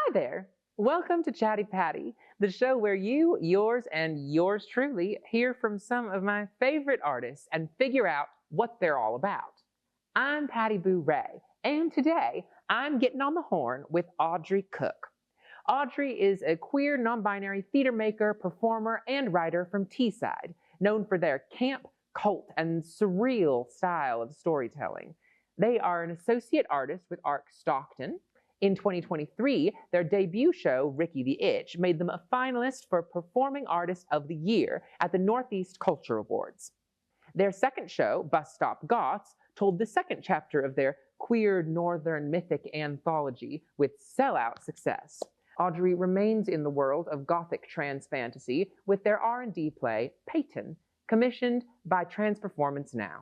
Hi there. Welcome to Chatti Patti, the show where you, yours, and yours truly hear from some of my favorite artists and figure out what they're all about. I'm Patti Boo Rae, and today I'm getting on the horn with Audrey Cook. Audrey is a queer, non-binary theater maker, performer, and writer from Teeside, known for their camp, cult, and surreal style of storytelling. They are an associate artist with Arc Stockton. In 2023, their debut show, Ricky the Itch, made them a finalist for Performing Artist of the Year at the Northeast Culture Awards. Their second show, Bus Stop Goths, told the second chapter of their queer northern mythic anthology with sellout success. Audrey remains in the world of gothic trans fantasy with their R&D play, Payton, commissioned by Transperformance Now.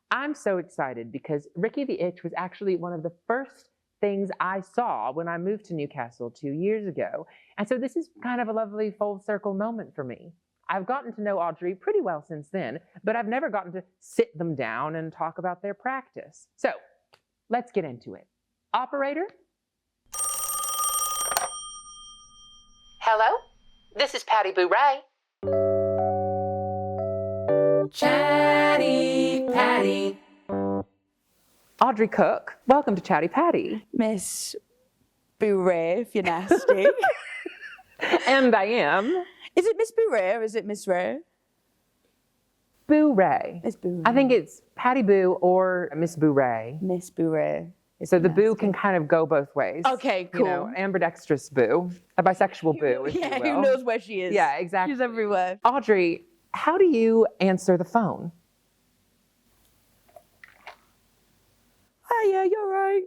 I'm so excited because Ricky the Itch was actually one of the first things I saw when I moved to Newcastle 2 years ago. And so this is kind of a lovely full circle moment for me. I've gotten to know Audrey pretty well since then, but I've never gotten to sit them down and talk about their practice. So let's get into it. Operator? Hello? This is Patti Boo Rae. Chatti Patti. Audrey Cook, welcome to Chatti Patti. Miss Boo Rae, if you're nasty. And I am. Is it Miss Boo Rae or is it Miss Rae? Boo Rae. It's Boo Rae. I think it's Patti Boo or Miss Boo Rae. Miss Boo Rae. So the boo can kind of go both ways. Okay, cool. You know, ambidextrous boo, a bisexual boo, if you will. Who knows where she is? Yeah, exactly. She's everywhere. Audrey, how do you answer the phone? Oh yeah, you're right.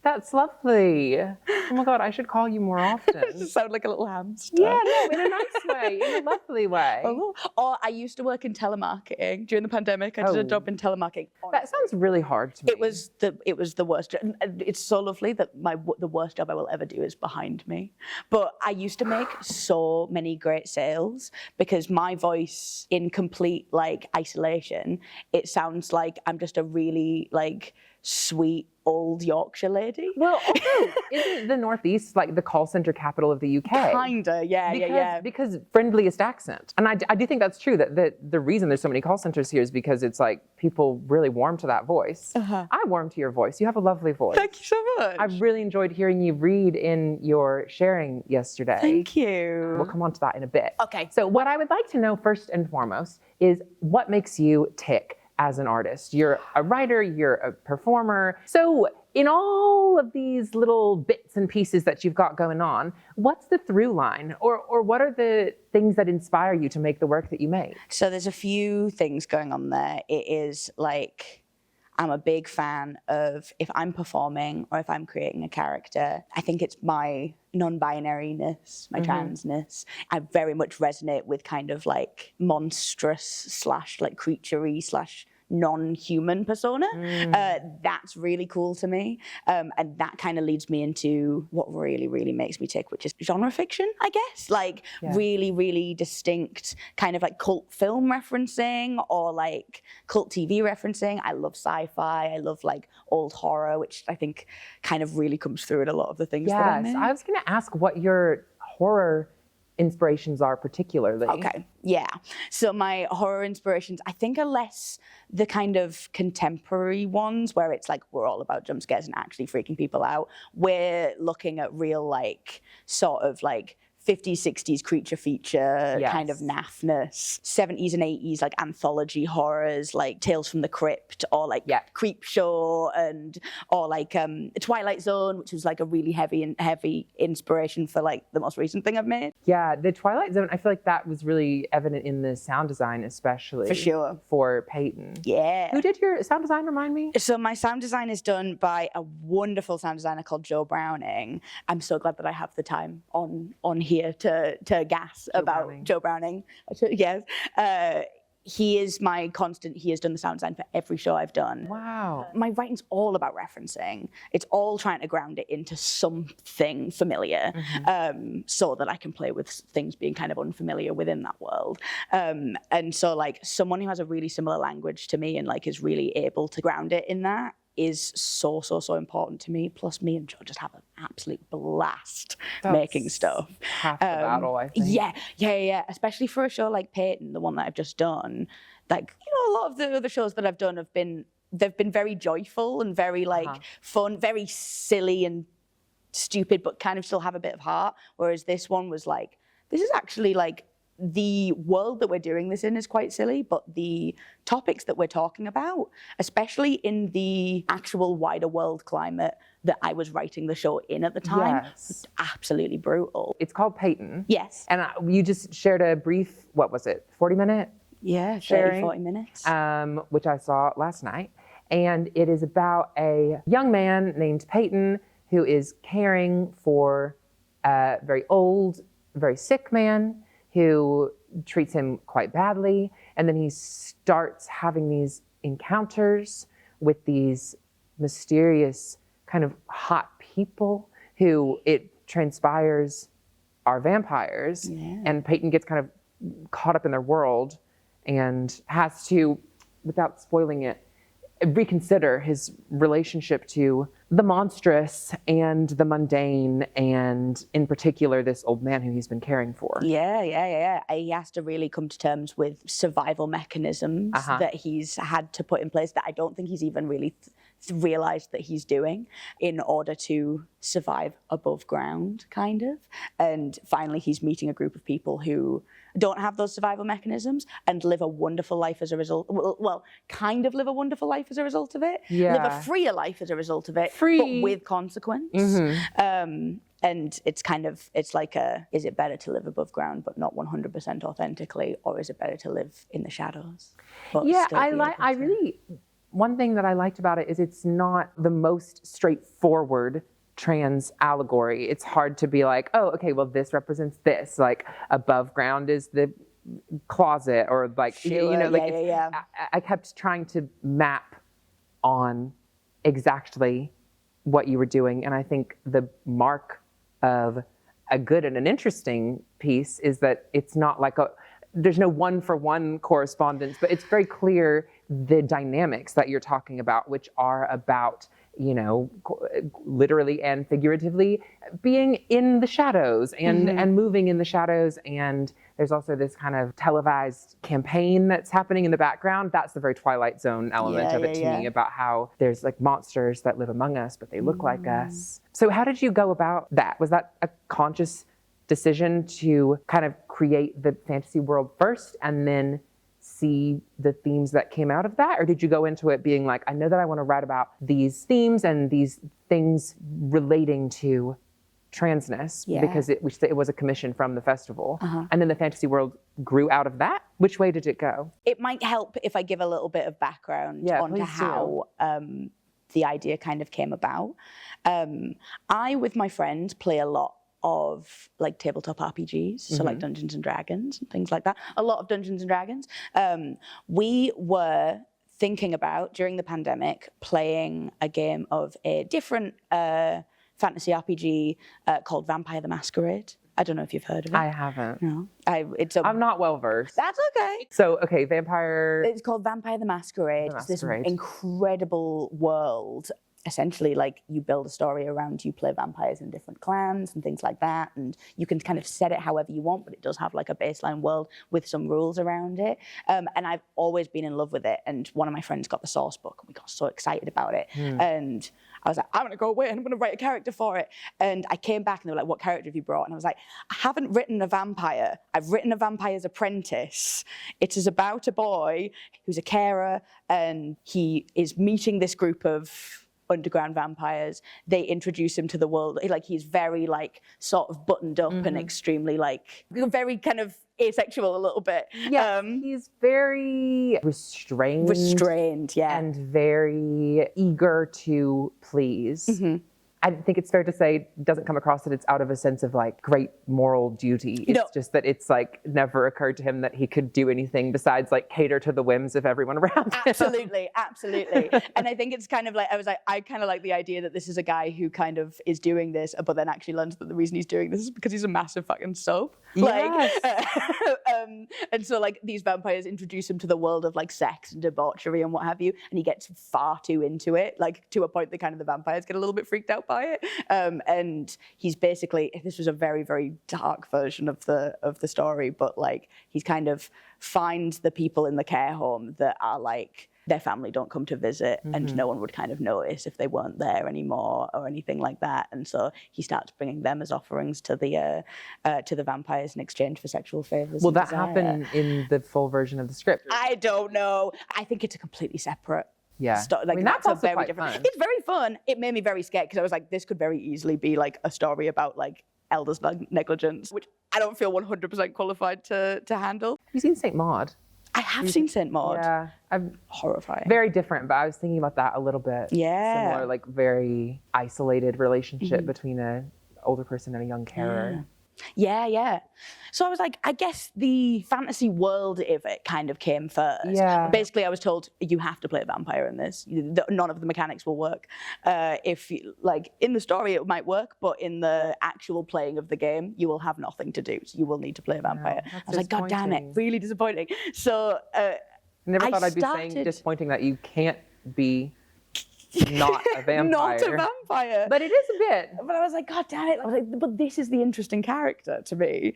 That's lovely. Oh my God, I should call you more often. You sound like a little hamster. Yeah, no, in a nice way, in a lovely way. Or I used to work in telemarketing during the pandemic. I did a job in telemarketing. That sounds really hard to me. It was the worst. And it's so lovely that the worst job I will ever do is behind me. But I used to make so many great sales because my voice, in complete isolation, it sounds like I'm just a really sweet old Yorkshire lady. Well, also, isn't the Northeast like the call center capital of the UK? Kinda, yeah. Because friendliest accent. And I do think that's true, that the reason there's so many call centers here is because it's like people really warm to that voice. Uh-huh. I warm to your voice. You have a lovely voice. Thank you so much. I really enjoyed hearing you read in your sharing yesterday. Thank you. We'll come on to that in a bit. Okay. So what I would like to know first and foremost is what makes you tick as an artist? You're a writer, you're a performer. So in all of these little bits and pieces that you've got going on, what's the through line? Or what are the things that inspire you to make the work that you make? So there's a few things going on there. It is I'm a big fan of, if I'm performing or if I'm creating a character, I think it's my non-binariness, my transness. I very much resonate with kind of monstrous / creature-y / non-human persona. That's really cool to me. And that kind of leads me into what really, really makes me tick, which is genre fiction, I guess. Really, really distinct kind of cult film referencing or cult TV referencing. I love sci-fi. I love old horror, which I think kind of really comes through in a lot of the things that I make. I was going to ask what your horror inspirations are particularly. Okay, yeah. So my horror inspirations, I think, are less the kind of contemporary ones where it's we're all about jump scares and actually freaking people out. We're looking at real sort of 50s, 60s creature feature kind of naffness, 70s and 80s anthology horrors Tales from the Crypt or Creep Show or Twilight Zone, which was a really heavy inspiration for the most recent thing I've made. Yeah, the Twilight Zone, I feel like that was really evident in the sound design, especially. For sure. For Payton. Yeah. Who did your sound design, remind me? So my sound design is done by a wonderful sound designer called Joe Browning. I'm so glad that I have the time on here to gas about Joe Browning. Yes. He is my constant. He has done the sound design for every show I've done. Wow. My writing's all about referencing. It's all trying to ground it into something familiar, so that I can play with things being kind of unfamiliar within that world. And so someone who has a really similar language to me and is really able to ground it in that is so important to me. Plus, me and Joe just have an absolute blast making stuff. Half the battle, I think. Yeah. Especially for a show like Payton, the one that I've just done. Like, a lot of the other shows that I've done they've been very joyful and very fun, very silly and stupid, but kind of still have a bit of heart. Whereas this one was like, this is actually like, the world that we're doing this in is quite silly, but the topics that we're talking about, especially in the actual wider world climate that I was writing the show in at the time, was absolutely brutal. It's called Payton. Yes. And you just shared a brief, what was it, 40-minute? Yeah, 30, 40 minutes. Which I saw last night. And it is about a young man named Payton who is caring for a very old, very sick man who treats him quite badly. And then he starts having these encounters with these mysterious kind of hot people who it transpires are vampires. Yeah. And Payton gets kind of caught up in their world and has to, without spoiling it, reconsider his relationship to the monstrous and the mundane, and in particular this old man who he's been caring for. Yeah. He has to really come to terms with survival mechanisms that he's had to put in place that I don't think he's even really realized that he's doing in order to survive above ground, kind of. And finally he's meeting a group of people who don't have those survival mechanisms and live a wonderful life as a result. Well, kind of live a wonderful life as a result of it. Yeah. Live a freer life as a result of it, but with consequence. And it's kind of, it's like is it better to live above ground but not 100% authentically, or is it better to live in the shadows? Yeah, one thing that I liked about it is it's not the most straightforward trans allegory. It's hard to be like, oh, okay, well, this represents this. Like, above ground is the closet, or like, I kept trying to map on exactly what you were doing. And I think the mark of a good and an interesting piece is that it's not like there's no one-for-one correspondence, but it's very clear the dynamics that you're talking about, which are about, literally and figuratively being in the shadows and moving in the shadows. And there's also this kind of televised campaign that's happening in the background. That's the very Twilight Zone element of it to me, about how there's like monsters that live among us, but they look like us. So how did you go about that? Was that a conscious decision to kind of create the fantasy world first and then see the themes that came out of that? Or did you go into it being like, I know that I want to write about these themes and these things relating to transness, because it was a commission from the festival, and then the fantasy world grew out of that? Which way did it go? It might help if I give a little bit of background onto how the idea kind of came about. I, with my friends, play a lot of like tabletop RPGs, so like Dungeons and Dragons and things like that. A lot of Dungeons and Dragons. We were thinking about, during the pandemic, playing a game of a different fantasy RPG called Vampire the Masquerade. I don't know if you've heard of it. I haven't. No. I'm not well versed. That's okay. So, Vampire. It's called Vampire the Masquerade. It's this incredible world. Essentially, like, you build a story around, you play vampires in different clans and things like that, and you can kind of set it however you want, but it does have like a baseline world with some rules around it. And I've always been in love with it, and one of my friends got the source book, and we got so excited about it. And I was like, I'm gonna go away and I'm gonna write a character for it. And I came back and they were like, what character have you brought? And I was like, I haven't written a vampire. I've written a vampire's apprentice. It is about a boy who's a carer, and he is meeting this group of underground vampires. They introduce him to the world. Like, he's very like sort of buttoned up and extremely like very kind of asexual a little bit. Yeah, he's very restrained, yeah, and very eager to please. I think it's fair to say it doesn't come across that it's out of a sense of like great moral duty. It's just that it's like never occurred to him that he could do anything besides like cater to the whims of everyone around him. Absolutely. And I think it's kind of like, I kind of like the idea that this is a guy who kind of is doing this, but then actually learns that the reason he's doing this is because he's a massive fucking soap. Yes. And so like these vampires introduce him to the world of like sex and debauchery and what have you, and he gets far too into it, like to a point that kind of the vampires get a little bit freaked out by it. And he's basically, this was a very, very dark version of the story, but like he's kind of finds the people in the care home that are like, their family don't come to visit, and no one would kind of notice if they weren't there anymore or anything like that. And so he starts bringing them as offerings to the vampires in exchange for sexual favors. Will that happen in the full version of the script? I don't know. I think it's a completely separate story. Like, I mean, that's also very quite different. fun. It's very fun. It made me very scared because I was like, this could very easily be like a story about like elders' negligence, which I don't feel 100% qualified to handle. Have you seen St. Maud? I have seen St. Maud. Yeah. I'm horrifying. Very different, but I was thinking about that a little bit. Yeah. Similar, like very isolated relationship between an older person and a young carer. Yeah. So I was like, I guess the fantasy world of it kind of came first. Yeah. Basically, I was told you have to play a vampire in this. None of the mechanics will work. If like in the story it might work, but in the actual playing of the game, you will have nothing to do. So you will need to play a vampire. I was like, God damn it, really disappointing. So Never thought I'd be saying disappointing that you can't be not a vampire. Not a vampire. But it is a bit. But I was like, God damn it. I was like, but this is the interesting character to me.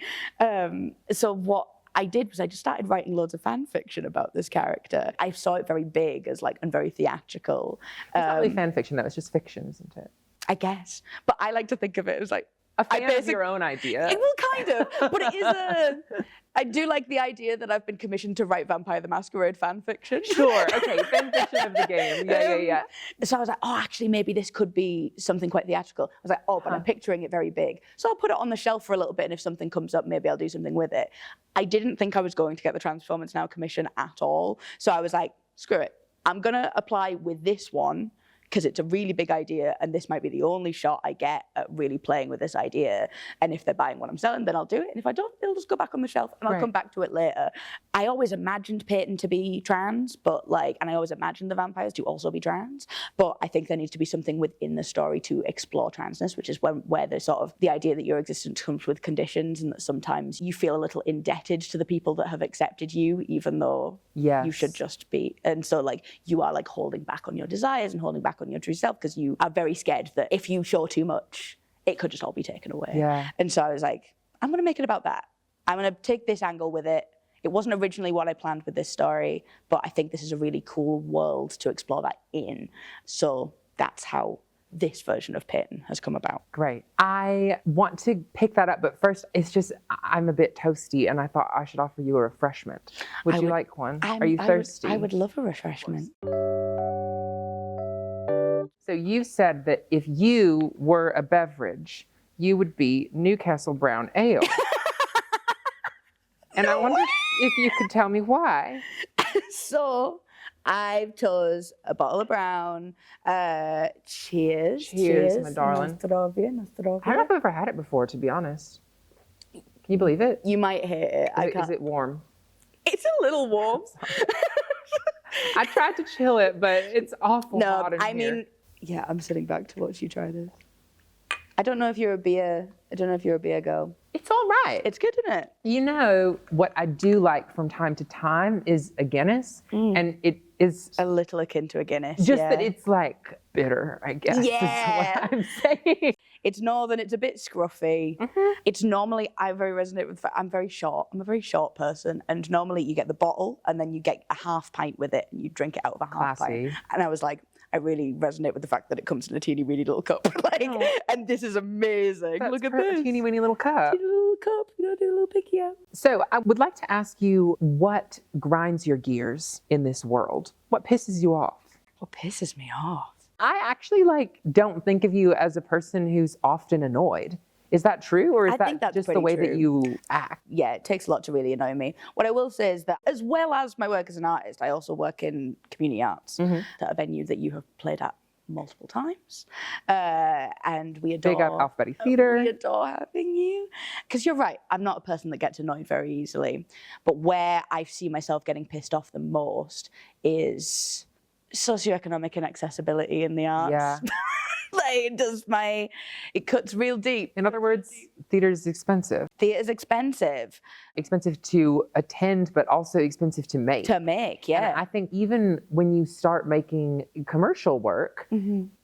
So what I did was I just started writing loads of fan fiction about this character. I saw it very big as like, and very theatrical. It's not really fan fiction, though. It's just fiction, isn't it? I guess. But I like to think of it as like, a fan of your own idea. Well, kind of. But it is I do like the idea that I've been commissioned to write Vampire the Masquerade fan fiction. Sure, okay, fan fiction of the game. Yeah. So I was like, oh, actually, maybe this could be something quite theatrical. I was like, oh, but I'm picturing it very big. So I'll put it on the shelf for a little bit, and if something comes up, maybe I'll do something with it. I didn't think I was going to get the Transformance Now commission at all. So I was like, screw it. I'm going to apply with this one, because it's a really big idea, and this might be the only shot I get at really playing with this idea. And if they're buying what I'm selling, then I'll do it. And if I don't, it'll just go back on the shelf, and I'll come back to it later. I always imagined Payton to be trans, but like, and I always imagined the vampires to also be trans. But I think there needs to be something within the story to explore transness, which is where the sort of the idea that your existence comes with conditions, and that sometimes you feel a little indebted to the people that have accepted you, even though you should just be. And so like, you are like holding back on your desires and holding back on your true self, because you are very scared that if you show too much, it could just all be taken away. Yeah. And so I was like, I'm going to make it about that. I'm going to take this angle with it. It wasn't originally what I planned with this story, but I think this is a really cool world to explore that in. So that's how this version of Payton has come about. Great. I want to pick that up, but first, it's just, I'm a bit toasty, and I thought I should offer you a refreshment. Would you like one? Are you thirsty? I would love a refreshment. So you said that if you were a beverage, you would be Newcastle Brown Ale. And I wonder if you could tell me why. So I've chose a bottle of brown. Cheers, my darling. Nostrovia. I don't know if I've ever had it before, to be honest. Can you believe it? You might hate it. Is it warm? It's a little warm. I tried to chill it, but it's awful hot in here. I mean, yeah, I'm sitting back to watch you try this. I don't know if you're a beer girl. It's all right. It's good, isn't it? You know, what I do like from time to time is a Guinness, and it is a little akin to a Guinness. Just that it's like bitter, I guess, is what I'm saying. It's northern, it's a bit scruffy. It's normally, I very resonate with, I'm very short. I'm a very short person, and normally you get the bottle and then you get a half pint with it and you drink it out of a half pint. And I was like, I really resonate with the fact that it comes in a teeny weeny little cup. And this is amazing. Look at this. A teeny weeny little cup. Teeny little cup, you know, do a little picky out. So I would like to ask you, what grinds your gears in this world? What pisses you off? What pisses me off? I actually don't think of you as a person who's often annoyed. Is that true, or is that just the way that you act? Yeah, it takes a lot to really annoy me. What I will say is that, as well as my work as an artist, I also work in community arts, at a venue that you have played at multiple times. And we adore... Big up Alphabet Theatre. We adore having you. Because you're right, I'm not a person that gets annoyed very easily. But where I see myself getting pissed off the most is socioeconomic inaccessibility in the arts. Yeah. Like, it cuts real deep. In other words, theater's expensive. Theater's expensive. Expensive to attend, but also expensive to make. To make, yeah. And I think even when you start making commercial work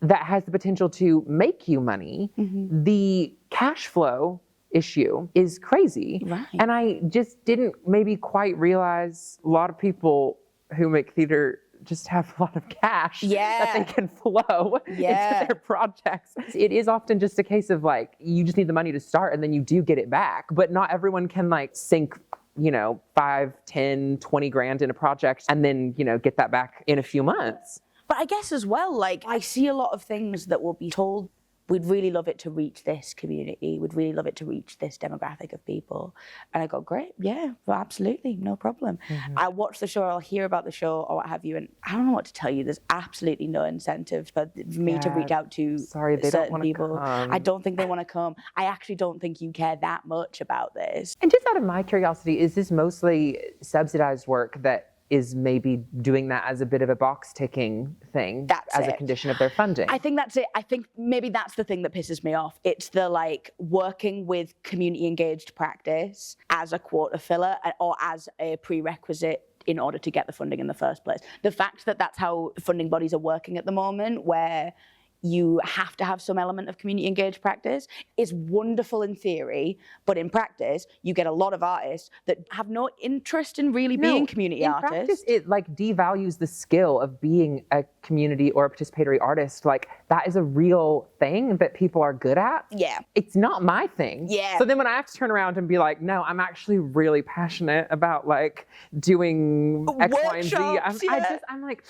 that has the potential to make you money, the cash flow issue is crazy. Right. And I just didn't maybe quite realize a lot of people who make theater just have a lot of cash that they can flow into their projects. It is often just a case of like, you just need the money to start and then you do get it back. But not everyone can like sink, 5, 10, 20 grand in a project and then, get that back in a few months. But I guess as well, like, I see a lot of things that will be told, we'd really love it to reach this community. We'd really love it to reach this demographic of people. And I go, great, yeah, well, absolutely, no problem. I watch the show, I'll hear about the show or what have you, and I don't know what to tell you. There's absolutely no incentive for me to reach out to certain people. I don't think they want to come. I actually don't think you care that much about this. And just out of my curiosity, is this mostly subsidized work that is maybe doing that as a bit of a box ticking thing as a condition of their funding? I think that's it. I think maybe that's the thing that pisses me off. It's the like working with community engaged practice as a quota filler or as a prerequisite in order to get the funding in the first place. The fact that that's how funding bodies are working at the moment, where you have to have some element of community engaged practice, is wonderful in theory, but in practice, you get a lot of artists that have no interest in really being community artists. In practice, it like devalues the skill of being a community or a participatory artist. Like, that is a real thing that people are good at. Yeah. It's not my thing. Yeah. So then when I have to turn around and be like, no, I'm actually really passionate about like doing X, Y, and Z. I'm like,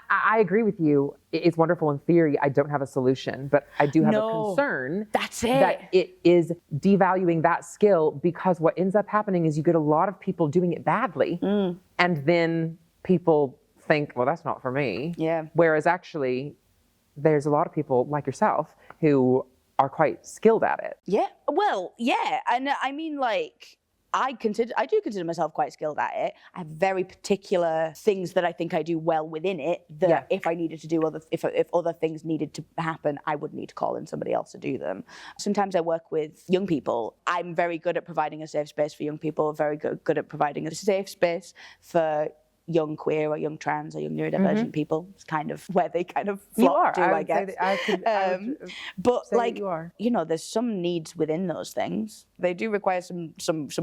I agree with you. It's wonderful in theory. I don't have a solution, but I do have a concern. That's it. That it is devaluing that skill, because what ends up happening is you get a lot of people doing it badly. And then people think, well, that's not for me. Yeah. Whereas actually, there's a lot of people like yourself who are quite skilled at it. Yeah. Well, yeah. And I mean, like, I do consider myself quite skilled at it. I have very particular things that I think I do well within it, that if I needed to do if other things needed to happen, I would need to call in somebody else to do them. Sometimes I work with young people. I'm very good at providing a safe space for young people, very good at providing a safe space for young queer or young trans or young neurodivergent people. It's kind of where they kind of flock to, I guess. But like, there's some needs within those things. They do require some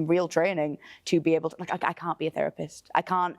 real training to be able to, like, I can't be a therapist. I can't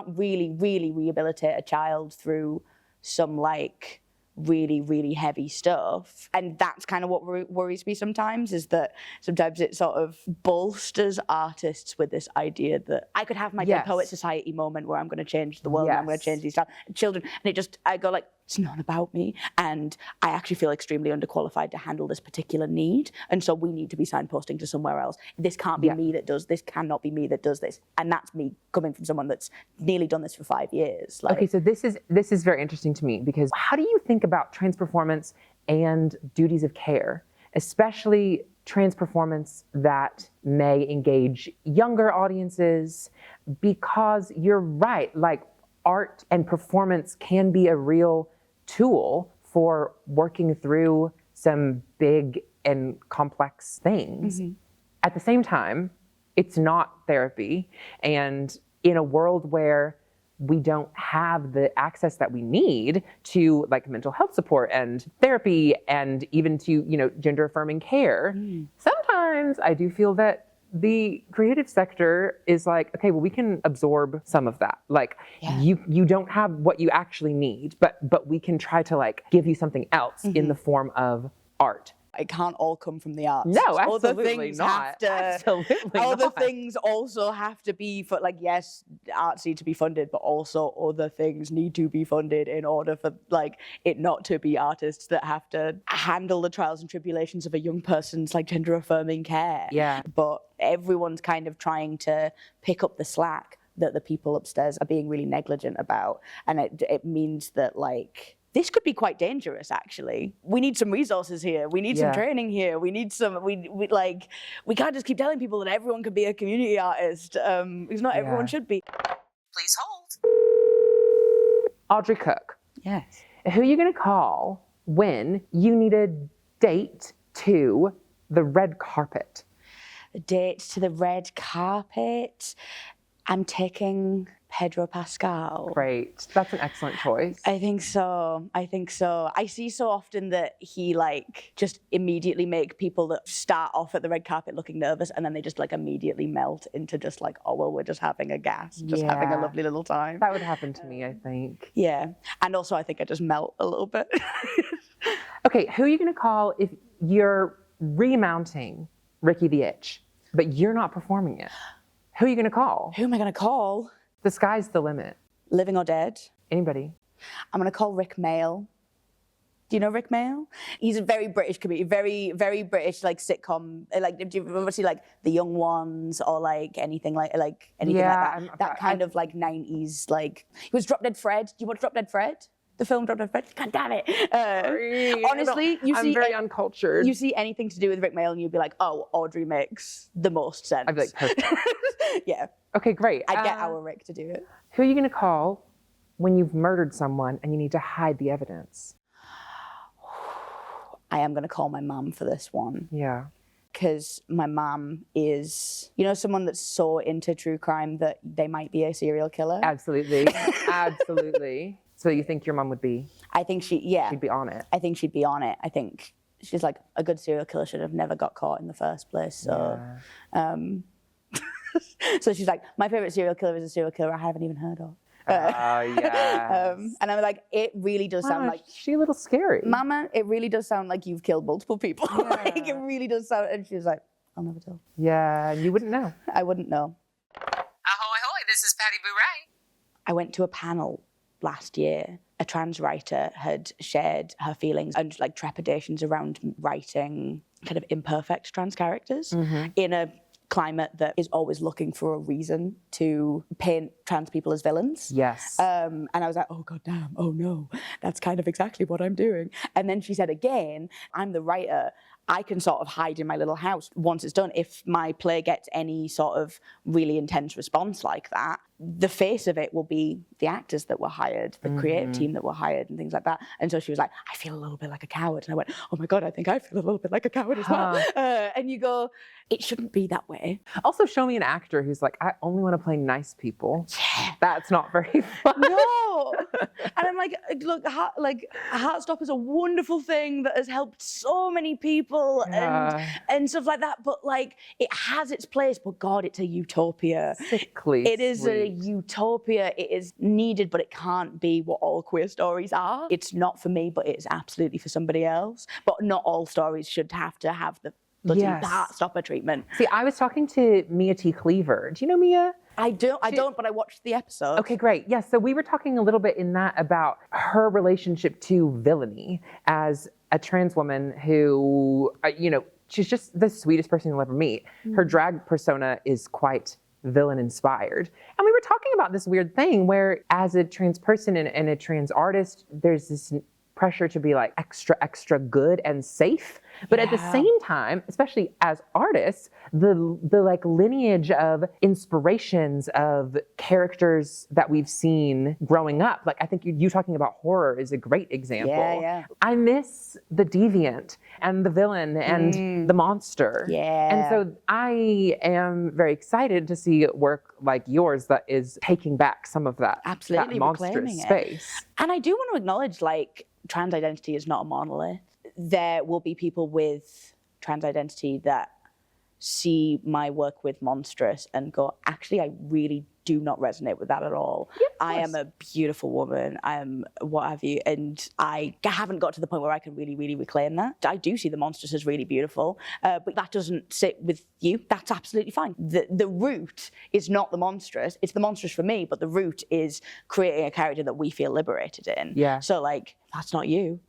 really rehabilitate a child through some like really heavy stuff. And that's kind of what worries me sometimes, is that sometimes it sort of bolsters artists with this idea that I could have my Dead Poet Society moment where I'm going to change the world and I'm going to change these children. And I go like, it's not about me. And I actually feel extremely underqualified to handle this particular need. And so we need to be signposting to somewhere else. This can't be me that does this, cannot be me that does this. And that's me coming from someone that's nearly done this for 5 years. Like, okay, so this is very interesting to me, because how do you think about trans performance and duties of care, especially trans performance that may engage younger audiences? Because you're right, like, art and performance can be a real tool for working through some big and complex things. At the same time, it's not therapy. And in a world where we don't have the access that we need to like mental health support and therapy and even to, gender affirming care, sometimes I do feel that the creative sector is like, okay, well, we can absorb some of that. Like, you don't have what you actually need, but we can try to like give you something else in the form of art. It can't all come from the arts. No, absolutely not. Absolutely other not. things also have to be for, like, yes, arts need to be funded, but also other things need to be funded in order for like it not to be artists that have to handle the trials and tribulations of a young person's like gender affirming care. Yeah. But everyone's kind of trying to pick up the slack that the people upstairs are being really negligent about. And it means that like this could be quite dangerous, actually. We need some resources here. We need some training here. We need some, we can't just keep telling people that everyone could be a community artist, because not everyone should be. Please hold. Audrey Cook. Yes. Who are you going to call when you need a date to the red carpet? A date to the red carpet. I'm taking Pedro Pascal. Great. That's an excellent choice. I think so. I see so often that he just immediately make people that start off at the red carpet looking nervous, and then they just immediately melt into just oh, well, we're just having a gas, just having a lovely little time. That would happen to me, I think. Yeah. And also I think I just melt a little bit. Okay, who are you going to call if you're remounting Ricky the Itch, but you're not performing it? Who are you going to call? Who am I going to call? The sky's the limit. Living or dead? Anybody? I'm going to call Rick Mail. Do you know Rick Mail? He's a very British comedian, very, very British, sitcom. Do you ever see The Young Ones or anything like anything like that? That kind of 90s, he was Drop Dead Fred. Do you watch Drop Dead Fred? The film Drop Dead Fred? God damn it. Honestly, I'm very uncultured. You see anything to do with Rick Mail and you'd be like, oh, Audrey makes the most sense. I'd be like, perfect. Yeah. Okay, great. I'd get our Rick to do it. Who are you going to call when you've murdered someone and you need to hide the evidence? I am going to call my mum for this one. Yeah. Because my mum is, someone that's so into true crime that they might be a serial killer. Absolutely. Absolutely. So you think your mum would be? I think she'd be on it. I think she'd be on it. I think she's a good serial killer should have never got caught in the first place. So, so she's like, my favorite serial killer is a serial killer I haven't even heard of. Yes. And I'm like, it really does sound like... She's a little scary. Mama, it really does sound like you've killed multiple people. Yeah. It really does sound... And she's like, I'll never tell. Yeah, you wouldn't know. I wouldn't know. Ahoy, ahoy, this is Patti Boo Rae. I went to a panel last year. A trans writer had shared her feelings and trepidations around writing kind of imperfect trans characters in a climate that is always looking for a reason to paint trans people as villains. Yes. And I was like, oh, God damn, oh no, that's kind of exactly what I'm doing. And then she said again, I'm the writer. I can sort of hide in my little house once it's done. If my play gets any sort of really intense response like that, the face of it will be the actors that were hired, the creative team that were hired and things like that. And so she was like, I feel a little bit like a coward. And I went, oh my God, I think I feel a little bit like a coward as well. And you go, it shouldn't be that way. Also show me an actor who's like, I only want to play nice people. Yeah. That's not very fun. No. And I'm like, look, Heartstopper is a wonderful thing that has helped so many people and stuff like that. But it has its place, but God, it's a utopia. Sickly It is a utopia. It is needed, but it can't be what all queer stories are. It's not for me, but it's absolutely for somebody else. But not all stories should have to have the bloody Heartstopper treatment. See, I was talking to Mia T. Cleaver. Do you know Mia? I don't, but I watched the episode. Okay, great. Yes, so we were talking a little bit in that about her relationship to villainy as a trans woman who, she's just the sweetest person you'll ever meet. Her drag persona is quite villain inspired. And we were talking about this weird thing where as a trans person and a trans artist, there's this pressure to be extra good and safe. But at the same time, especially as artists, the lineage of inspirations of characters that we've seen growing up, I think you talking about horror is a great example. Yeah. I miss the deviant and the villain and the monster. Yeah. And so I am very excited to see work like yours that is taking back some of that, absolutely, that monstrous space. And I do want to acknowledge, trans identity is not a monolith. There will be people with trans identity that see my work with monstrous and go, actually, I really do not resonate with that at all. Yeah, I am a beautiful woman. I am what have you. And I haven't got to the point where I can really, really reclaim that. I do see the monstrous as really beautiful, but that doesn't sit with you. That's absolutely fine. The root is not the monstrous. It's the monstrous for me, but the root is creating a character that we feel liberated in. Yeah. So that's not you.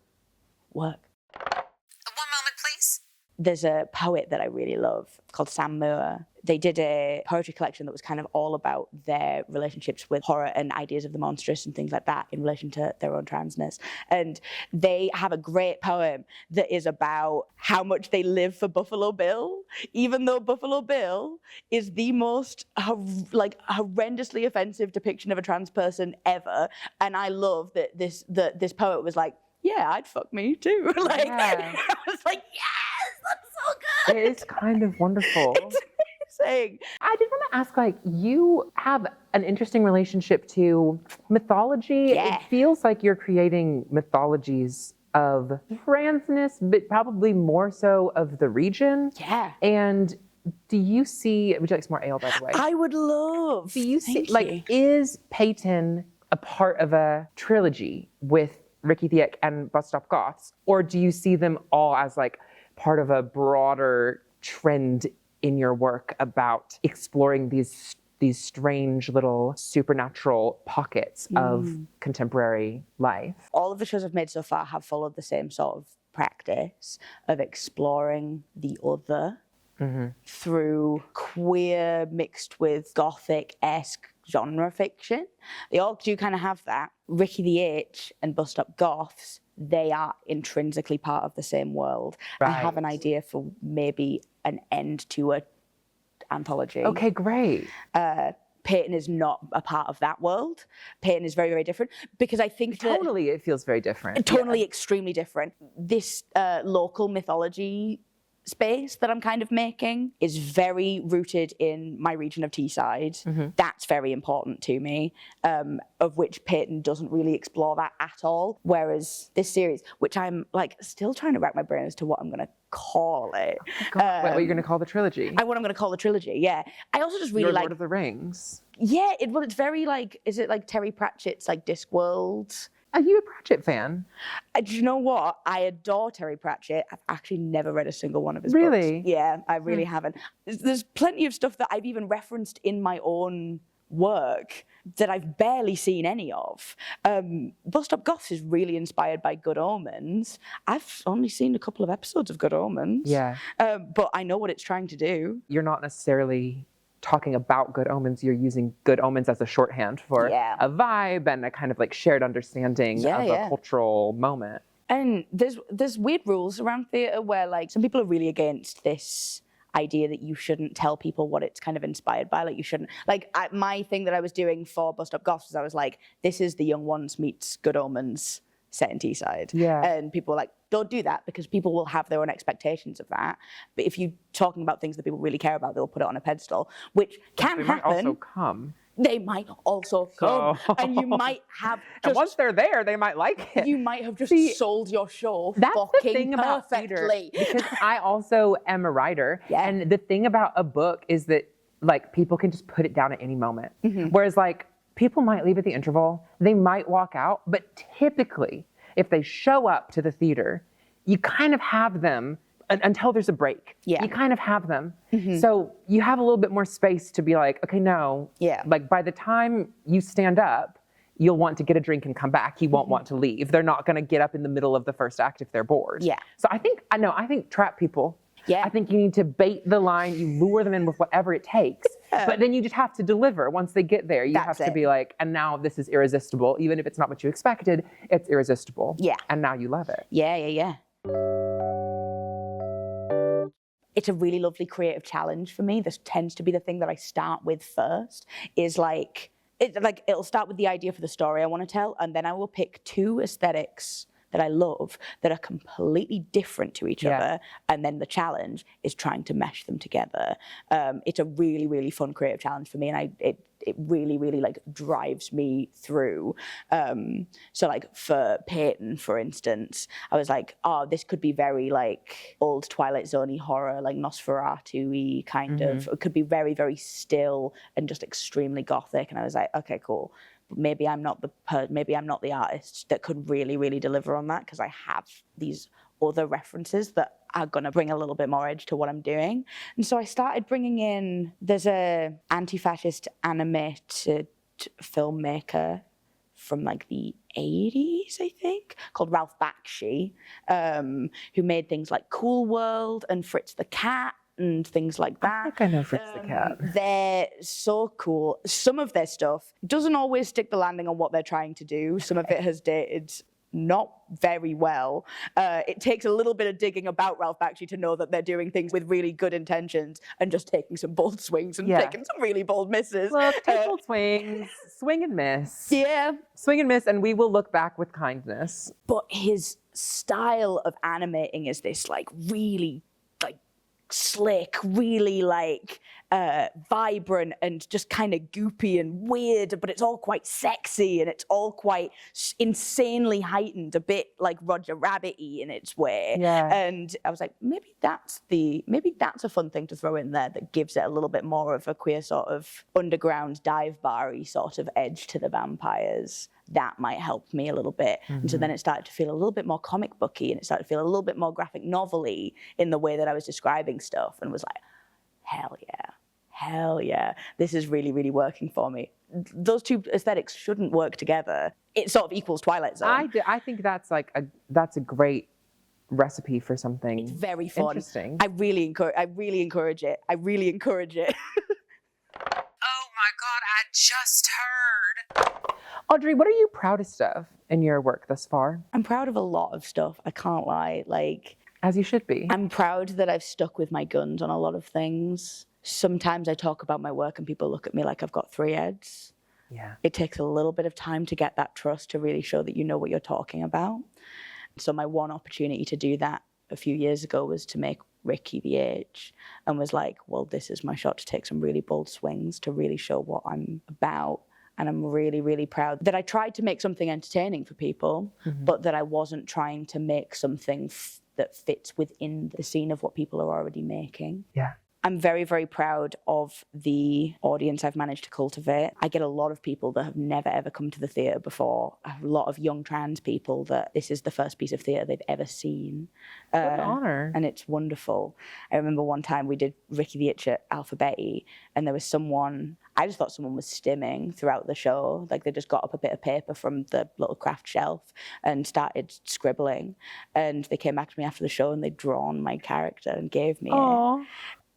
Work. One moment, please. There's a poet that I really love called Sam Moore. they did a poetry collection that was kind of all about their relationships with horror and ideas of the monstrous and things like that in relation to their own transness. And they have a great poem that is about how much they live for Buffalo Bill, even though Buffalo Bill is the most horrendously offensive depiction of a trans person ever. And I love that this poet was like, yeah, I'd fuck me too. Like, Yeah. I was like, yes, that's so good. It is kind of wonderful. It's amazing. I did want to ask, like, you have an interesting relationship to mythology. Yeah. It feels like you're creating mythologies of transness, but probably more so of the region. Yeah. And do you see, would you like some more ale, by the way? I would love. Do you see, Thank you. is Payton a part of a trilogy with Ricky the Ick and Bus Stop Goths? Or do you see them all as like part of a broader trend in your work about exploring these strange little supernatural pockets of contemporary life? All of the shows I've made so far have followed the same sort of practice of exploring the other through queer mixed with gothic-esque genre fiction. They all do kind of have that. Ricky the Itch and Bus Stop Goths, they are intrinsically part of the same world. I have an idea for maybe an end to a anthology. Okay, great. Payton is not a part of that world. Payton is very, very different because I think that Totally, it feels very different. totally extremely different. This local mythology space that I'm kind of making is very rooted in my region of Teeside. That's very important to me, of which Payton doesn't really explore that at all. Whereas this series, which I'm like still trying to rack my brain as to what I'm going to call it. What are you going to call the trilogy? What I'm going to call the trilogy, yeah. I also just really Your like... Lord of the Rings. Yeah, it's very like, is it like Terry Pratchett's like Discworld? Are you a Pratchett fan? Do you know what? I adore Terry Pratchett. I've actually never read a single one of his Really? books. Yeah, I really haven't. There's plenty of stuff that I've even referenced in my own work that I've barely seen any of. Bus Stop Goths is really inspired by Good Omens. I've only seen a couple of episodes of Good Omens. Yeah. But I know what it's trying to do. You're not necessarily talking about Good Omens, you're using Good Omens as a shorthand for a vibe and a kind of like shared understanding of a cultural moment. And there's weird rules around theatre where like some people are really against this idea that you shouldn't tell people what it's kind of inspired by. Like you shouldn't, like my thing that I was doing for Bus Stop Goths was I was like, this is The Young Ones meets Good Omens set in Teeside. Yeah. And people were like, don't do that because people will have their own expectations of that. But if you're talking about things that people really care about, they'll put it on a pedestal, which can They happen. might also come. They might also come. And you might have just... And once they're there, they might like it. You might have just sold your show That's fucking the thing about theater, perfectly. because I also am a writer. Yeah. And the thing about a book is that like people can just put it down at any moment. Whereas like people might leave at the interval, they might walk out, but typically if they show up to the theater, you kind of have them until there's a break. Yeah. You kind of have them. So you have a little bit more space to be like, okay, no. Yeah. Like by the time you stand up, you'll want to get a drink and come back. You won't want to leave. They're not going to get up in the middle of the first act if they're bored. Yeah. So I think trap people. Yeah. I think you need to bait the line, you lure them in with whatever it takes, but then you just have to deliver once they get there. You have to be like, and now this is irresistible. Even if it's not what you expected, it's irresistible. Yeah. And now you love it. Yeah. It's a really lovely creative challenge for me. This tends to be the thing that I start with first, is like, it'll start with the idea for the story I want to tell, and then I will pick two aesthetics that I love that are completely different to each other, and then the challenge is trying to mesh them together. It's a really, really fun creative challenge for me, and it really, really like drives me through. So like for Payton, for instance, I was like, oh, this could be very like old Twilight Zone-y horror, like Nosferatu-y kind of. It could be very, very still and just extremely gothic. And I was like, okay, cool. Maybe I'm not the artist that could really, really deliver on that, because I have these other references that are going to bring a little bit more edge to what I'm doing. And so I started bringing in, there's a anti-fascist animated filmmaker from like the 80s, I think, called Ralph Bakshi, who made things like Cool World and Fritz the Cat and things like that. I think I know Fritz the Cat. They're so cool. Some of their stuff doesn't always stick the landing on what they're trying to do. Some of it has dated not very well. It takes a little bit of digging about Ralph Bakshi to know that they're doing things with really good intentions and just taking some bold swings and taking some really bold misses. Look, take bold swings, swing and miss. Yeah. Swing and miss, and we will look back with kindness. But his style of animating is this like really like slick, really like vibrant and just kind of goopy and weird, but it's all quite sexy and it's all quite insanely heightened, a bit like Roger Rabbit-y in its way. Yeah. And I was like, maybe that's a fun thing to throw in there that gives it a little bit more of a queer sort of underground dive bar-y sort of edge to the vampires. That might help me a little bit. And so then it started to feel a little bit more comic booky and it started to feel a little bit more graphic novel-y in the way that I was describing stuff, and was like, hell yeah, this is really, really working for me. Those two aesthetics shouldn't work together. It sort of equals Twilight Zone. I think that's a great recipe for something. It's very fun. Interesting. I really encourage it. Oh my God, I just heard. Audrey, what are you proudest of in your work thus far? I'm proud of a lot of stuff, I can't lie. Like, as you should be. I'm proud that I've stuck with my guns on a lot of things. Sometimes I talk about my work and people look at me like I've got three heads. Yeah. It takes a little bit of time to get that trust to really show that you know what you're talking about. So my one opportunity to do that a few years ago was to make Ricky the Age, and was like, well, this is my shot to take some really bold swings to really show what I'm about. And I'm really, really proud that I tried to make something entertaining for people, but that I wasn't trying to make something that fits within the scene of what people are already making. Yeah. I'm very, very proud of the audience I've managed to cultivate. I get a lot of people that have never, ever come to the theatre before. A lot of young trans people that this is the first piece of theatre they've ever seen. What an honour. And it's wonderful. I remember one time we did Ricky the Itch at Alphabeti, and there was someone, I just thought someone was stimming throughout the show. Like, they just got up a bit of paper from the little craft shelf and started scribbling. And they came back to me after the show and they'd drawn my character and gave me it.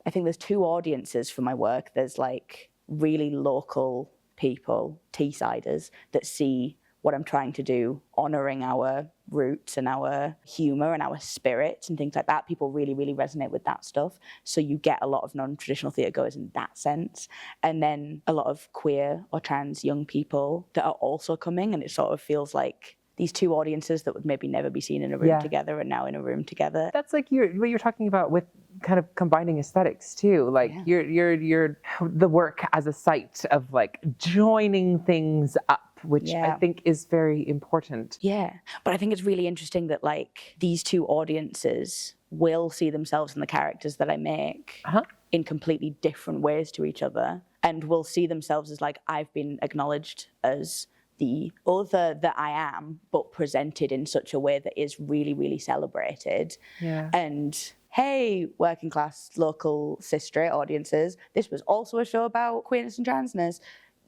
I think there's two audiences for my work. There's like really local people, Teesiders, that see what I'm trying to do, honouring our roots and our humour and our spirits and things like that. People really, really resonate with that stuff. So you get a lot of non-traditional theatre goers in that sense. And then a lot of queer or trans young people that are also coming, and it sort of feels like these two audiences that would maybe never be seen in a room together are now in a room together. That's like what you're talking about with kind of combining aesthetics too. Like you're the work as a site of like joining things up, which I think is very important. Yeah, but I think it's really interesting that like these two audiences will see themselves in the characters that I make in completely different ways to each other, and will see themselves as like, I've been acknowledged as the other that I am, but presented in such a way that is really, really celebrated. Yeah. And hey, working class, local, cis straight audiences, this was also a show about queerness and transness.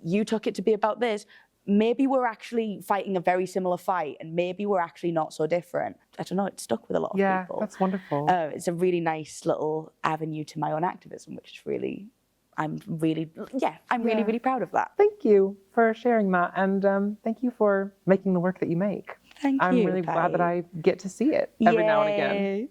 You took it to be about this. Maybe we're actually fighting a very similar fight, and maybe we're actually not so different. I don't know, it stuck with a lot of people. Yeah, that's wonderful. It's a really nice little avenue to my own activism, which is really, I'm really, really proud of that. Thank you for sharing that, and thank you for making the work that you make. Thank you, I'm really glad that I get to see it every now and again.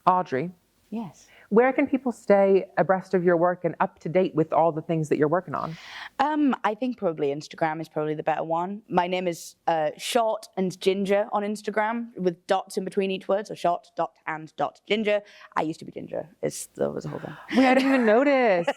Audrey. Yes. Where can people stay abreast of your work and up to date with all the things that you're working on? I think probably Instagram is probably the better one. My name is Short and Ginger on Instagram with dots in between each word, so short, dot, and dot, ginger. I used to be ginger. That was a whole thing. Wait, I didn't even notice.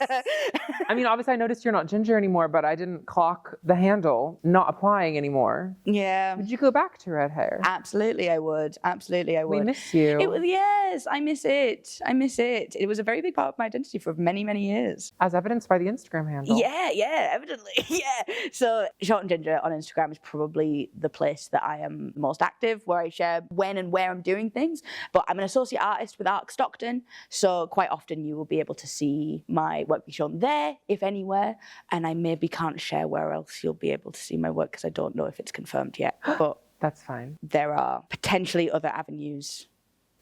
I mean, obviously I noticed you're not ginger anymore, but I didn't clock the handle not applying anymore. Yeah. Would you go back to red hair? Absolutely, I would. Absolutely, I would. We miss you. Yes, I miss it. I miss it. It was a very big part of my identity for many, many years. As evidenced by the Instagram handle. Yeah, evidently. Yeah. So Short and Ginger on Instagram is probably the place that I am most active, where I share when and where I'm doing things. But I'm an associate artist with Arc Stockton, so quite often you will be able to see my work be shown there, if anywhere. And I maybe can't share where else you'll be able to see my work because I don't know if it's confirmed yet. But that's fine. There are potentially other avenues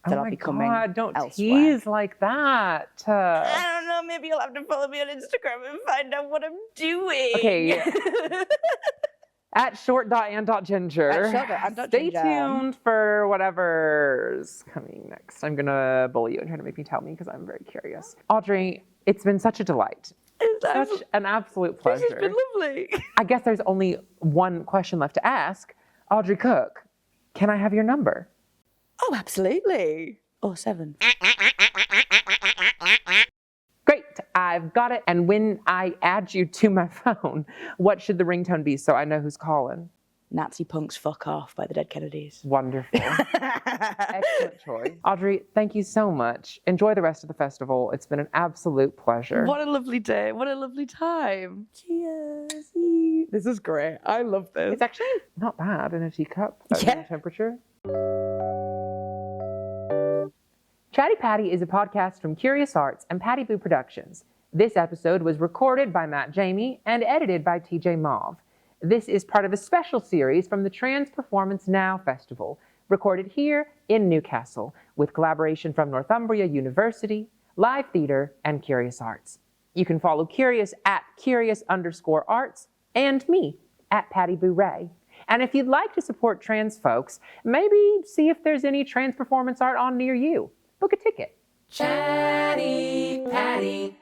that Oh I'll my be coming God, don't elsewhere. tease like that. I don't know, maybe you'll have to follow me on Instagram and find out what I'm doing. Okay. At short.and.ginger. At short.and.ginger. Stay tuned for whatever's coming next. I'm going to bully you and try to make me tell me because I'm very curious. Audrey, it's been such a delight. Such an absolute pleasure. This has been lovely. I guess there's only one question left to ask. Audrey Cook, can I have your number? Oh, absolutely. Or 7. Great, I've got it. And when I add you to my phone, what should the ringtone be so I know who's calling? Nazi Punks Fuck Off by the Dead Kennedys. Wonderful. Excellent choice. Audrey, thank you so much. Enjoy the rest of the festival. It's been an absolute pleasure. What a lovely day. What a lovely time. Cheers. This is great. I love this. It's actually not bad in a teacup at room temperature. Chatti Patti is a podcast from Curious Arts and Patti Boo Productions. This episode was recorded by Matt Jamie and edited by TJmov. This is part of a special series from the Trans Performance Now Festival, recorded here in Newcastle, with collaboration from Northumbria University, Live Theatre, and Curious Arts. You can follow Curious at Curious_Arts and me at Patti Boo Rae. And if you'd like to support trans folks, maybe see if there's any trans performance art on near you. Book a ticket. Chatti Patti.